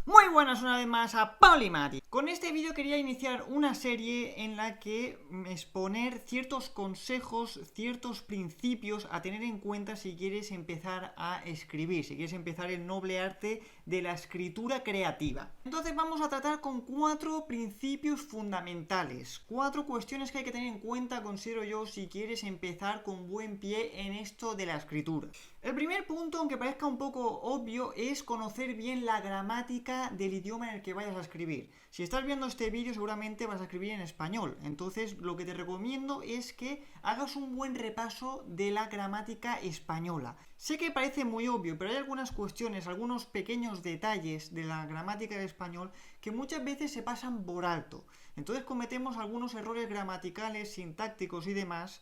Muy buenas una vez más a Polymath. Con este vídeo quería iniciar una serie en la que exponer ciertos consejos, ciertos principios a tener en cuenta si quieres empezar a escribir, si quieres empezar el noble arte de la escritura creativa. Entonces vamos a tratar con 4 principios fundamentales, 4 cuestiones que hay que tener en cuenta, considero yo, si quieres empezar con buen pie en esto de la escritura. El primer punto, aunque parezca un poco obvio, es conocer bien la gramática del idioma en el que vayas a escribir. Si estás viendo este vídeo seguramente vas a escribir en español, entonces lo que te recomiendo es que hagas un buen repaso de la gramática española. Sé que parece muy obvio, pero hay algunas cuestiones, algunos pequeños detalles de la gramática del español que muchas veces se pasan por alto. Entonces cometemos algunos errores gramaticales, sintácticos y demás,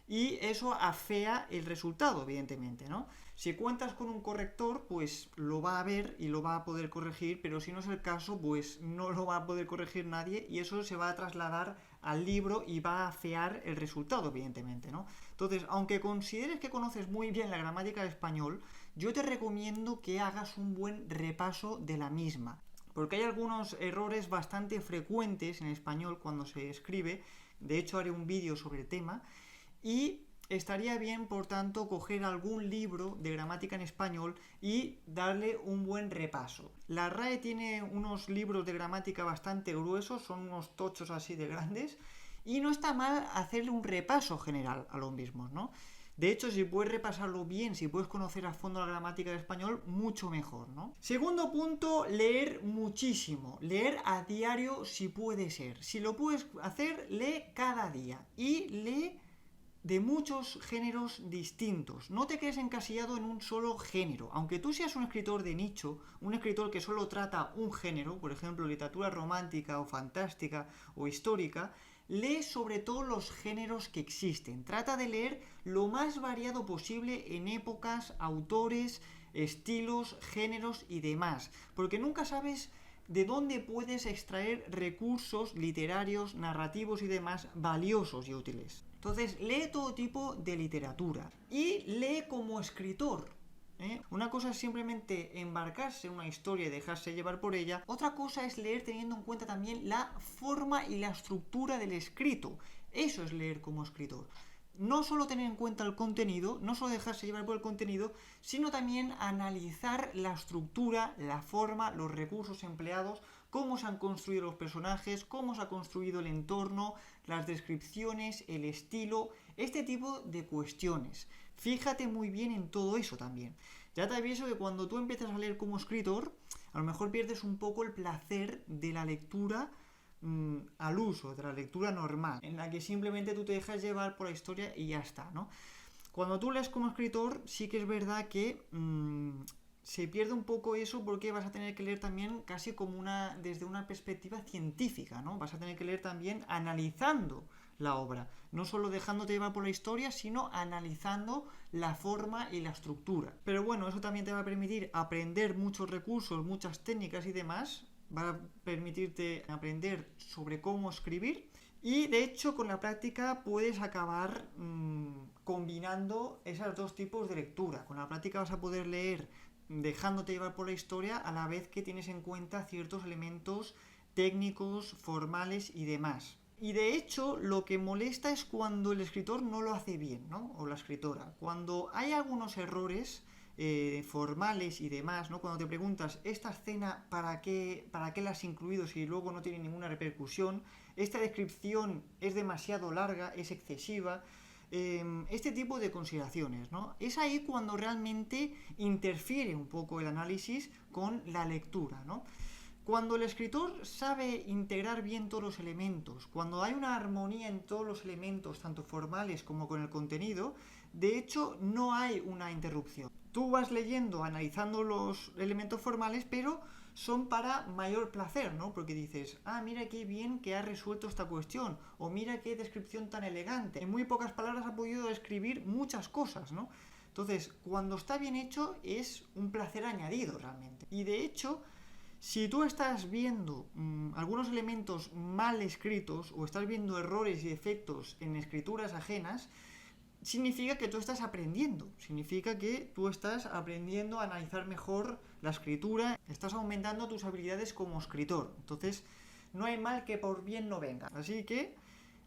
y eso afea el resultado, evidentemente, ¿no? Si cuentas con un corrector, pues lo va a ver y lo va a poder corregir, pero si no es el caso, pues no lo va a poder corregir nadie y eso se va a trasladar al libro y va a afear el resultado, evidentemente, ¿no? Entonces, aunque consideres que conoces muy bien la gramática del español, yo te recomiendo que hagas un buen repaso de la misma, porque hay algunos errores bastante frecuentes en español cuando se escribe. De hecho, haré un vídeo sobre el tema. Y estaría bien, por tanto, coger algún libro de gramática en español y darle un buen repaso. La RAE tiene unos libros de gramática bastante gruesos, son unos tochos así de grandes, y no está mal hacerle un repaso general a los mismos, ¿no? De hecho, si puedes repasarlo bien, si puedes conocer a fondo la gramática del español, mucho mejor, ¿no? Segundo punto, leer muchísimo. Leer a diario si puede ser. Si lo puedes hacer, lee cada día. Y lee de muchos géneros distintos. No te quedes encasillado en un solo género. Aunque tú seas un escritor de nicho, un escritor que solo trata un género, por ejemplo, literatura romántica o fantástica o histórica, lee sobre todo los géneros que existen. Trata de leer lo más variado posible en épocas, autores, estilos, géneros y demás. Porque nunca sabes de dónde puedes extraer recursos literarios, narrativos y demás valiosos y útiles. Entonces, lee todo tipo de literatura y lee como escritor. Una cosa es simplemente embarcarse en una historia y dejarse llevar por ella. Otra cosa es leer teniendo en cuenta también la forma y la estructura del escrito. Eso es leer como escritor. No solo tener en cuenta el contenido, no solo dejarse llevar por el contenido, sino también analizar la estructura, la forma, los recursos empleados, cómo se han construido los personajes, cómo se ha construido el entorno, las descripciones, el estilo, este tipo de cuestiones. Fíjate muy bien en todo eso también. Ya te aviso que cuando tú empiezas a leer como escritor, a lo mejor pierdes un poco el placer de la lectura al uso, de la lectura normal, en la que simplemente tú te dejas llevar por la historia y ya está, ¿no? Cuando tú lees como escritor, sí que es verdad que se pierde un poco eso porque vas a tener que leer también casi como desde una perspectiva científica, ¿no? Vas a tener que leer también analizando la obra, no solo dejándote llevar por la historia, sino analizando la forma y la estructura. Pero bueno, eso también te va a permitir aprender muchos recursos, muchas técnicas y demás, va a permitirte aprender sobre cómo escribir. Y de hecho con la práctica puedes acabar combinando esos dos tipos de lectura. Con la práctica vas a poder leer dejándote llevar por la historia a la vez que tienes en cuenta ciertos elementos técnicos, formales y demás. Y de hecho lo que molesta es cuando el escritor no lo hace bien, ¿no? O la escritora. Cuando hay algunos errores formales y demás, ¿no? Cuando te preguntas, ¿esta escena para qué la has incluido si luego no tiene ninguna repercusión? ¿Esta descripción es demasiado larga, es excesiva? Este tipo de consideraciones, ¿no? Es ahí cuando realmente interfiere un poco el análisis con la lectura, ¿no? Cuando el escritor sabe integrar bien todos los elementos, cuando hay una armonía en todos los elementos, tanto formales como con el contenido, de hecho no hay una interrupción. Tú vas leyendo, analizando los elementos formales, pero son para mayor placer, ¿no? Porque dices, ah, mira qué bien que ha resuelto esta cuestión, o mira qué descripción tan elegante. En muy pocas palabras ha podido describir muchas cosas, ¿no? Entonces, cuando está bien hecho, es un placer añadido realmente. Y de hecho, si tú estás viendo algunos elementos mal escritos o estás viendo errores y defectos en escrituras ajenas, significa que tú estás aprendiendo, significa que tú estás aprendiendo a analizar mejor la escritura, estás aumentando tus habilidades como escritor. Entonces, no hay mal que por bien no venga. Así que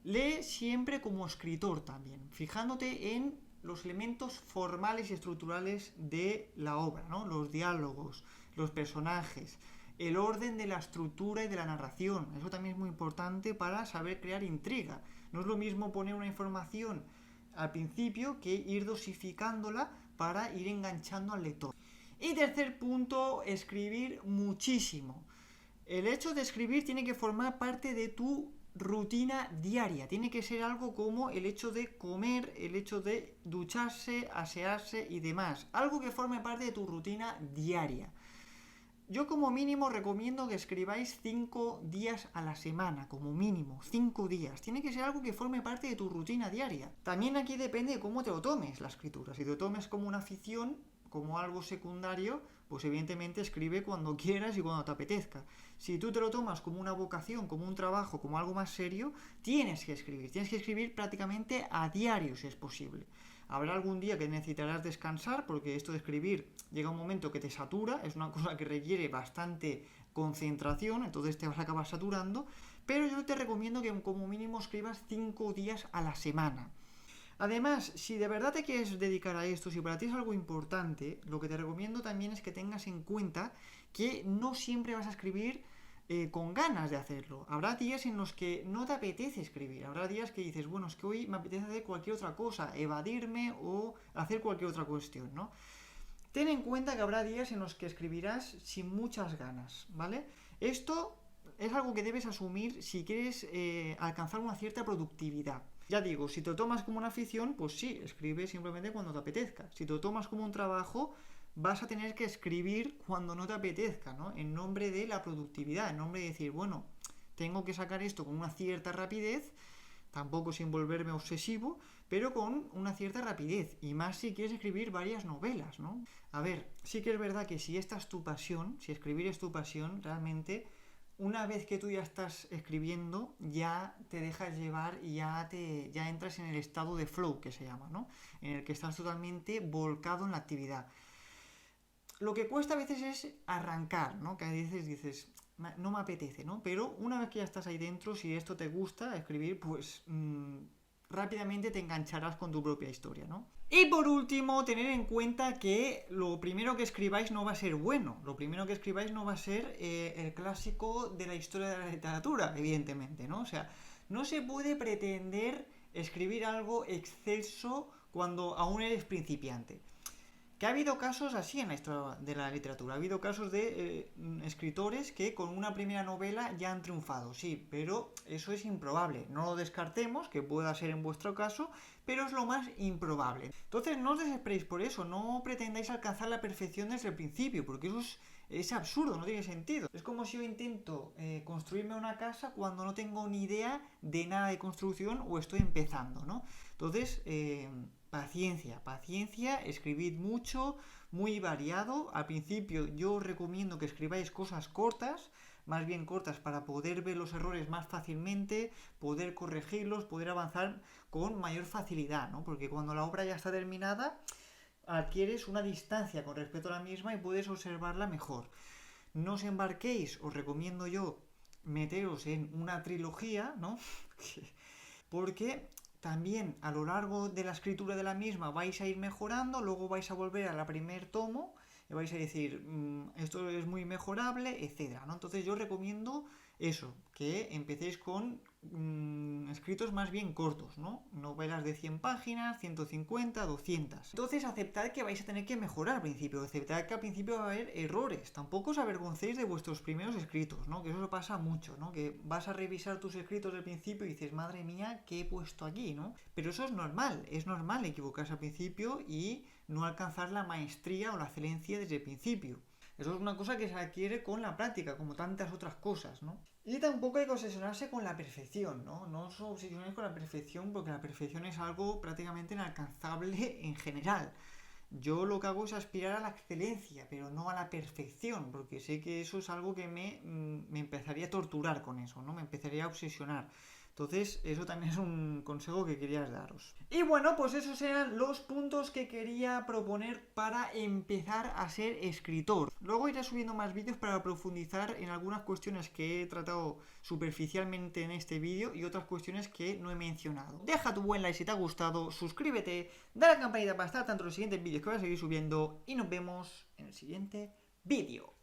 lee siempre como escritor también, fijándote en los elementos formales y estructurales de la obra, ¿no? Los diálogos, los personajes, el orden de la estructura y de la narración. Eso también es muy importante para saber crear intriga. No es lo mismo poner una información al principio que ir dosificándola para ir enganchando al lector. Y tercer punto, escribir muchísimo. El hecho de escribir tiene que formar parte de tu rutina diaria. Tiene que ser algo como el hecho de comer, el hecho de ducharse, asearse y demás. Algo que forme parte de tu rutina diaria. Yo como mínimo recomiendo que escribáis 5 días a la semana, como mínimo, 5 días. Tiene que ser algo que forme parte de tu rutina diaria. También aquí depende de cómo te lo tomes la escritura. Si te lo tomes como una afición, como algo secundario, pues evidentemente escribe cuando quieras y cuando te apetezca. Si tú te lo tomas como una vocación, como un trabajo, como algo más serio, tienes que escribir prácticamente a diario si es posible. Habrá algún día que necesitarás descansar porque esto de escribir llega un momento que te satura, es una cosa que requiere bastante concentración, entonces te vas a acabar saturando, pero yo te recomiendo que como mínimo escribas 5 días a la semana. Además, si de verdad te quieres dedicar a esto, si para ti es algo importante, lo que te recomiendo también es que tengas en cuenta que no siempre vas a escribir con ganas de hacerlo. Habrá días en los que no te apetece escribir, habrá días que dices, bueno, es que hoy me apetece hacer cualquier otra cosa, evadirme o hacer cualquier otra cuestión, ¿no? Ten en cuenta que habrá días en los que escribirás sin muchas ganas, ¿vale? Esto es algo que debes asumir si quieres alcanzar una cierta productividad. Ya digo, si te lo tomas como una afición, pues sí, escribe simplemente cuando te apetezca. Si te lo tomas como un trabajo, vas a tener que escribir cuando no te apetezca, ¿no? En nombre de la productividad, en nombre de decir, bueno, tengo que sacar esto con una cierta rapidez, tampoco sin volverme obsesivo, pero con una cierta rapidez, y más si quieres escribir varias novelas, ¿no? A ver, sí que es verdad que si esta es tu pasión, si escribir es tu pasión, realmente, una vez que tú ya estás escribiendo, ya te dejas llevar y ya entras en el estado de flow, que se llama, ¿no? En el que estás totalmente volcado en la actividad. Lo que cuesta a veces es arrancar, ¿no? Que a veces dices, no me apetece, ¿no? Pero una vez que ya estás ahí dentro, si esto te gusta, escribir, pues rápidamente te engancharás con tu propia historia, ¿no? Y por último, tener en cuenta que lo primero que escribáis no va a ser bueno. Lo primero que escribáis no va a ser el clásico de la historia de la literatura, evidentemente, ¿no? O sea, no se puede pretender escribir algo excelso cuando aún eres principiante. Que ha habido casos así en la historia de la literatura. Ha habido casos de escritores que con una primera novela ya han triunfado, sí, pero eso es improbable. No lo descartemos, que pueda ser en vuestro caso, pero es lo más improbable. Entonces no os desesperéis por eso, no pretendáis alcanzar la perfección desde el principio, porque eso es absurdo, no tiene sentido. Es como si yo intento construirme una casa cuando no tengo ni idea de nada de construcción o estoy empezando, ¿no? Entonces, paciencia, escribid mucho, muy variado. Al principio yo os recomiendo que escribáis cosas cortas, más bien cortas para poder ver los errores más fácilmente, poder corregirlos, poder avanzar con mayor facilidad, ¿no? Porque cuando la obra ya está terminada, adquieres una distancia con respecto a la misma y puedes observarla mejor. No os embarquéis, os recomiendo yo meteros en una trilogía, ¿no? Porque también a lo largo de la escritura de la misma vais a ir mejorando, luego vais a volver a la primer tomo y vais a decir, esto es muy mejorable, etcétera, ¿no? Entonces yo recomiendo eso, que empecéis con escritos más bien cortos, ¿no? Novelas de 100 páginas, 150, 200. Entonces aceptad que vais a tener que mejorar al principio, aceptad que al principio va a haber errores. Tampoco os avergoncéis de vuestros primeros escritos, ¿no? Que eso pasa mucho, ¿no? Que vas a revisar tus escritos del principio y dices, madre mía, ¿qué he puesto aquí, no? Pero eso es normal equivocarse al principio y no alcanzar la maestría o la excelencia desde el principio. Eso es una cosa que se adquiere con la práctica, como tantas otras cosas, ¿no? Y tampoco hay que obsesionarse con la perfección, ¿no? No os obsesionéis con la perfección porque la perfección es algo prácticamente inalcanzable en general. Yo lo que hago es aspirar a la excelencia, pero no a la perfección, porque sé que eso es algo que me empezaría a torturar con eso, ¿no? Me empezaría a obsesionar. Entonces, eso también es un consejo que quería daros. Y bueno, pues esos eran los puntos que quería proponer para empezar a ser escritor. Luego iré subiendo más vídeos para profundizar en algunas cuestiones que he tratado superficialmente en este vídeo y otras cuestiones que no he mencionado. Deja tu buen like si te ha gustado, suscríbete, dale a la campanita para estar tanto en los siguientes vídeos que voy a seguir subiendo y nos vemos en el siguiente vídeo.